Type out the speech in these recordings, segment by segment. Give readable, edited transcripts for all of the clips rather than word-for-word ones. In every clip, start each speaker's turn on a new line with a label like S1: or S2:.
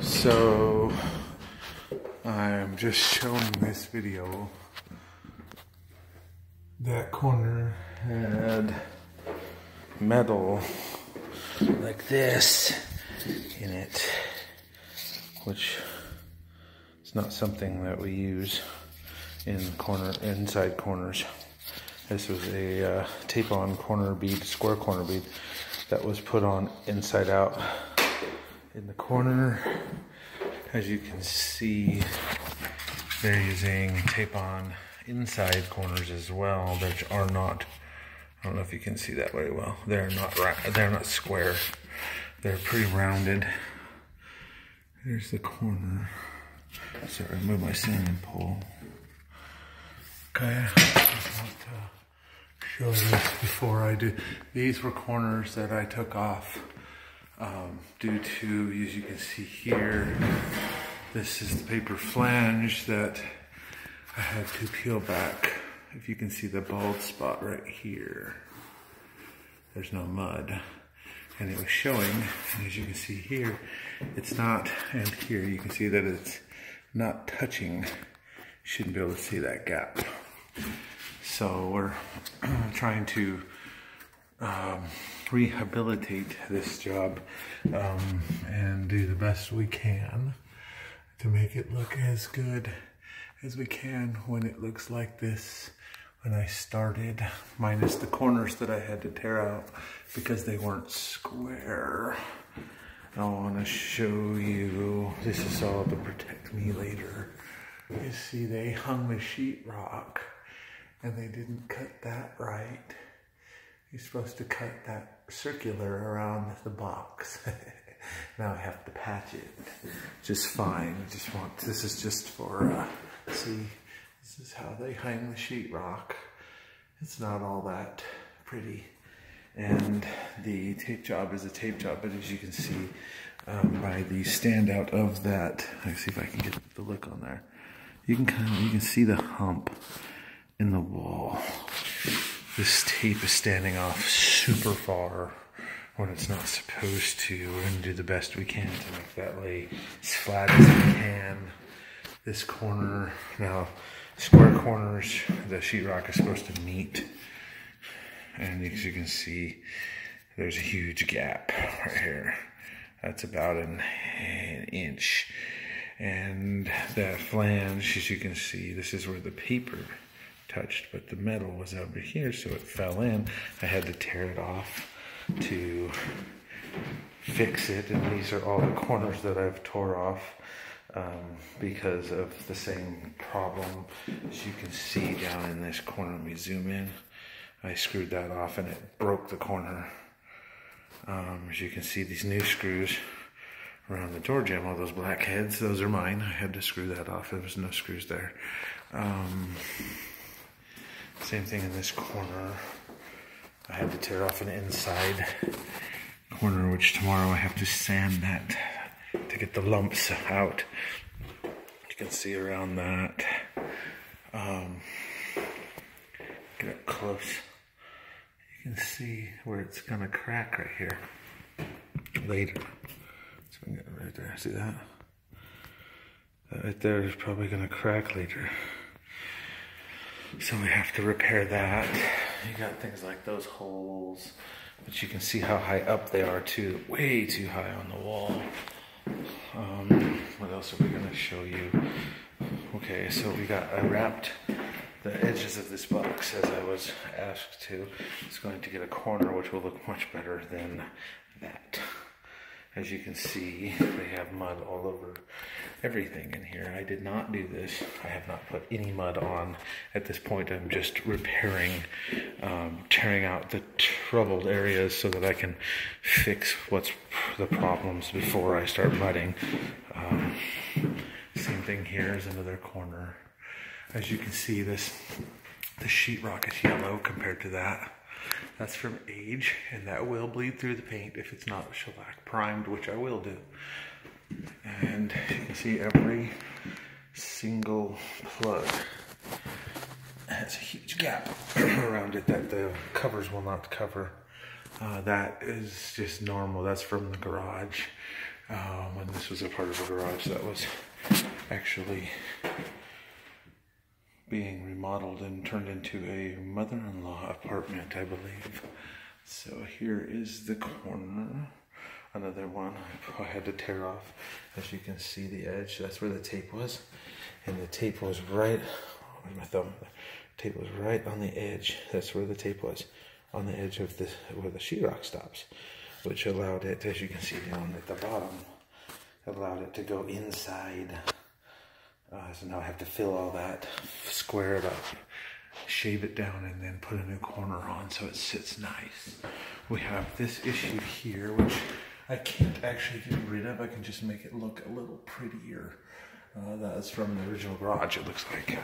S1: So I'm just showing this video. That corner had metal like this in it, which is not something that we use in inside corners. This was a tape-on corner bead, square corner bead that was put on inside out in the corner. As you can see, they're using tape-on inside corners as well, which are not, I don't know if you can see that very well. They're not square. They're pretty rounded. Here's the corner. Sorry, I moved my sanding pole. Okay, I just want to show this before I do. These were corners that I took off due to, as you can see here, this is the paper flange that I had to peel back. If you can see the bald spot right here, there's no mud. And it was showing, and as you can see here, it's not, and here you can see that it's not touching. You shouldn't be able to see that gap. So we're trying to rehabilitate this job and do the best we can to make it look as good as we can when it looks like this when I started, minus the corners that I had to tear out because they weren't square. I want to show you, this is all to protect me later. You see, they hung the sheetrock and they didn't cut that right. You're supposed to cut that circular around the box. Now I have to patch it just fine. This is just for, see, this is how they hang the sheetrock. It's not all that pretty. And the tape job is a tape job, but as you can see by the standout of that, let's see if I can get the look on there. You can see the hump in the wall. This tape is standing off super far when it's not supposed to. We're gonna do the best we can to make that lay as flat as we can. This corner, now square corners, the sheetrock is supposed to meet. And as you can see, there's a huge gap right here. That's about an inch. And that flange, as you can see, this is where the paper touched, but the metal was over here, so it fell in. I had to tear it off to fix it, and these are all the corners that I've tore off because of the same problem. As you can see down in this corner, let me zoom in. I screwed that off and it broke the corner. As you can see, these new screws around the door jamb, all those black heads, those are mine. I had to screw that off. There was no screws there. Same thing in this corner. I had to tear off an inside corner, which tomorrow I have to sand that to get the lumps out. You can see around that. Get up close. You can see where it's gonna crack right here later. So we can get it right there. See that? That right there is probably gonna crack later. So we have to repair that. You got things like those holes, but you can see how high up they are too, way too high on the wall. What else are we gonna show you? Okay, so I wrapped the edges of this box as I was asked to. It's going to get a corner which will look much better than that. As you can see, they have mud all over everything in here. I did not do this. I have not put any mud on. At this point, I'm just repairing, tearing out the troubled areas so that I can fix what's the problems before I start mudding. Same thing here is another corner. As you can see, the sheetrock is yellow compared to that. That's from age, and that will bleed through the paint if it's not shellac primed, which I will do. And you can see every single plug has a huge gap around it that the covers will not cover. That is just normal. That's from the garage. when this was a part of a garage that was actually being remodeled and turned into a mother-in-law apartment, I believe. So here is the corner. Another one I had to tear off. As you can see, the edge, that's where the tape was. And the tape was right, where's my thumb? The tape was right on the edge. That's where the tape was, on the edge of the, where the sheetrock stops, which allowed it, as you can see down at the bottom, allowed it to go inside. So now I have to fill all that, square it up, shave it down, and then put a new corner on so it sits nice. We have this issue here, which I can't actually get rid of. I can just make it look a little prettier. That's from the original garage, it looks like.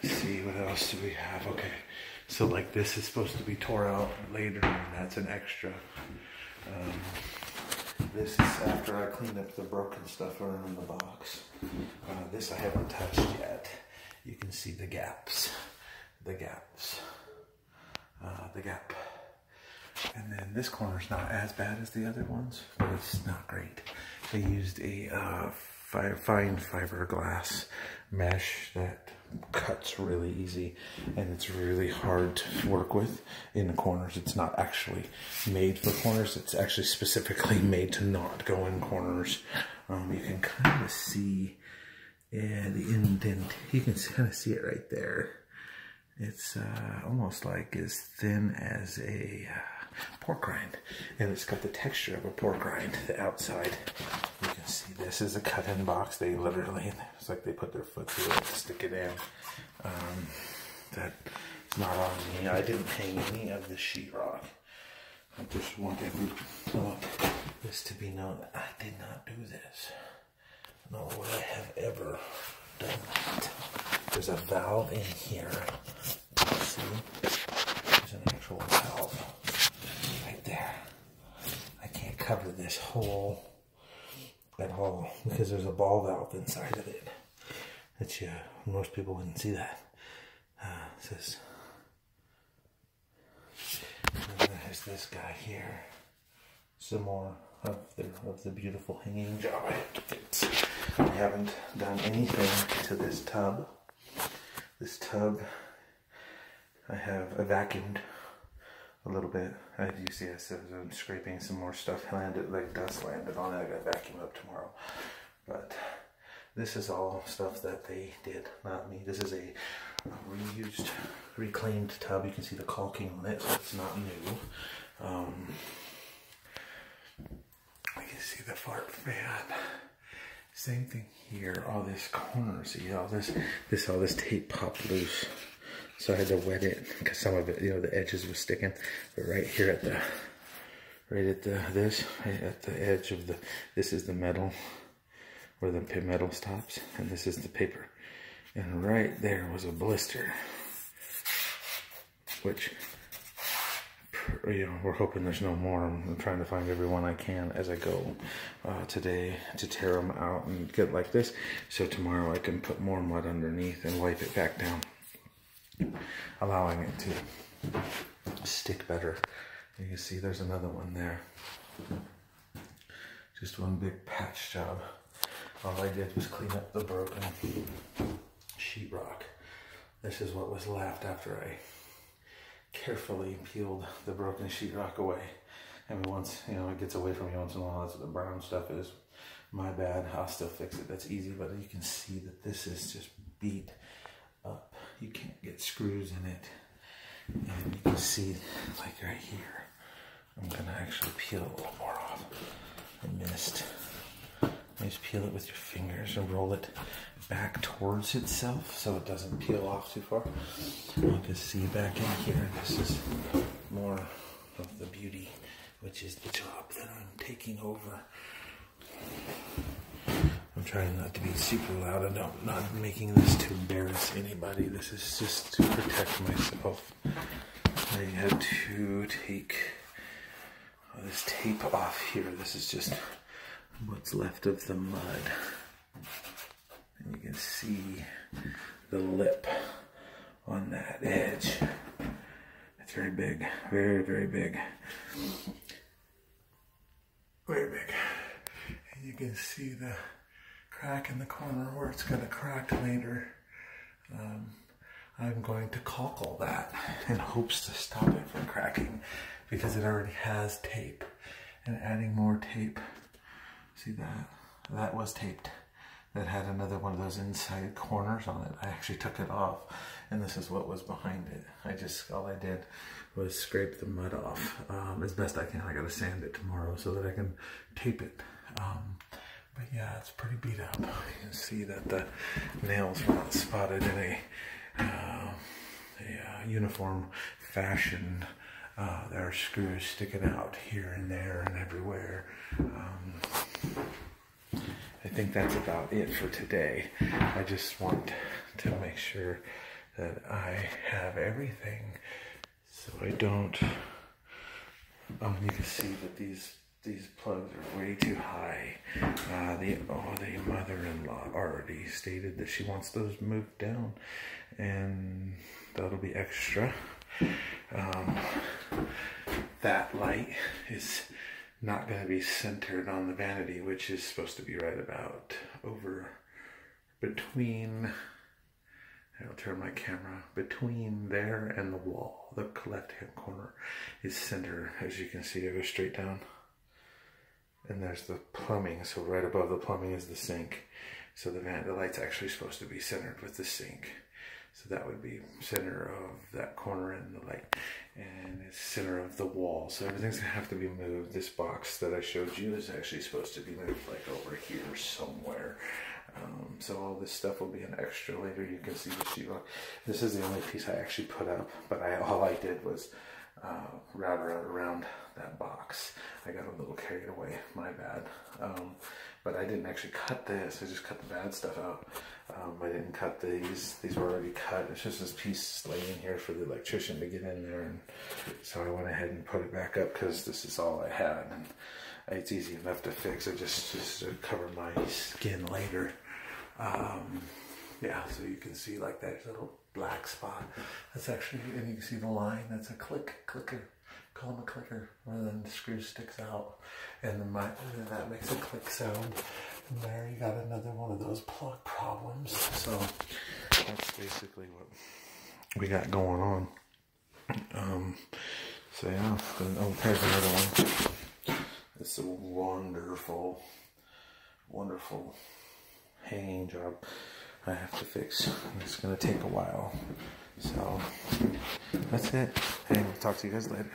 S1: Let's see, what else do we have? Okay, so like this is supposed to be tore out later, and that's an extra. This is after I cleaned up the broken stuff around the box. This I haven't touched yet. You can see the gaps, the gaps, the gap. And then this corner's not as bad as the other ones, but it's not great. They used a fine fiberglass mesh that cuts really easy, and it's really hard to work with in the corners. It's not actually made for corners. It's actually specifically made to not go in corners. You can kind of see the indent. You can kind of see it right there. It's almost like as thin as a pork rind, and it's got the texture of a pork rind, the outside. You can see this is a cut-in box. They literally, it's like they put their foot through it to stick it in. That's not on me. I didn't hang any of the sheetrock. I just want this to be known that I did not do this. No way I have ever done that. There's a valve in here. See? There's an actual valve right there. I can't cover this hole at all because there's a ball valve inside of it. That most people wouldn't see that. It says, and then there's this guy here. Some more of the beautiful hanging job I have to fix. I haven't done anything to this tub. This tub, I vacuumed a little bit. As you see, I'm scraping some more stuff. Like dust landed on it. I got to vacuum up tomorrow. But this is all stuff that they did, not me. This is a reused, reclaimed tub. You can see the caulking on it, so it's not new. You can see the fart fan. Same thing here. All this corner, see all this tape popped loose. So I had to wet it because some of it, the edges was sticking. But right here at the edge of this is the metal, where the metal stops, and this is the paper. And right there was a blister, which, we're hoping there's no more. I'm trying to find every one I can as I go today to tear them out and get like this. So tomorrow I can put more mud underneath and wipe it back down, allowing it to stick better. You can see there's another one there. Just one big patch job. All I did was clean up the broken sheetrock. This is what was left after I carefully peeled the broken sheetrock away. I mean, once, it gets away from you once in a while, that's what the brown stuff is. My bad, I'll still fix it. That's easy, but you can see that this is just beat up. You can't get screws in it. And you can see, like right here, I'm gonna actually peel a little more off. I missed. Just peel it with your fingers and roll it back towards itself so it doesn't peel off too far. You can see back in here, this is more of the beauty, which is the job that I'm taking over. I'm trying not to be super loud. I'm not making this to embarrass anybody. This is just to protect myself. I had to take this tape off here. This is just what's left of the mud. And you can see the lip on that edge. It's very big, very, very big. very big. And you can see the crack in the corner where it's gonna crack later. I'm going to caulk all that in hopes to stop it from cracking because it already has tape. And adding more tape, see that? That was taped. That had another one of those inside corners on it. I actually took it off and this is what was behind it. All I did was scrape the mud off as best I can. I gotta sand it tomorrow so that I can tape it. But yeah, it's pretty beat up. You can see that the nails were not spotted in a uniform fashion. There are screws sticking out here and there and everywhere. I think that's about it for today. I just want to make sure that I have everything so I don't. You can see that these plugs are way too high. The mother-in-law already stated that she wants those moved down, and that'll be extra. That light is not going to be centered on the vanity, which is supposed to be right about over between. I'll turn my camera between there and the wall. The left-hand corner is center, as you can see. I go straight down. And there's the plumbing, so right above the plumbing is the sink. So the light's actually supposed to be centered with the sink. So that would be center of that corner and the light. And it's center of the wall. So everything's gonna have to be moved. This box that I showed you is actually supposed to be moved like over here somewhere. So all this stuff will be an extra later. You can see the sheetrock. This is the only piece I actually put up, but all I did was route around that box. I got a little carried away, my bad. But I didn't actually cut this, I just cut the bad stuff out. I didn't cut these were already cut. It's just this piece laying here for the electrician to get in there. And so I went ahead and put it back up because this is all I had. And it's easy enough to fix. I just to cover my skin later. Yeah, so you can see like that little black spot. That's actually, and you can see the line, that's a clicker. Call them a clicker, and then the screw sticks out, and then that makes a click sound. And there you got another one of those plug problems. So that's basically what we got going on. So yeah, here's another one. It's a wonderful hanging job I have to fix. It's gonna take a while. So that's it. And we'll talk to you guys later.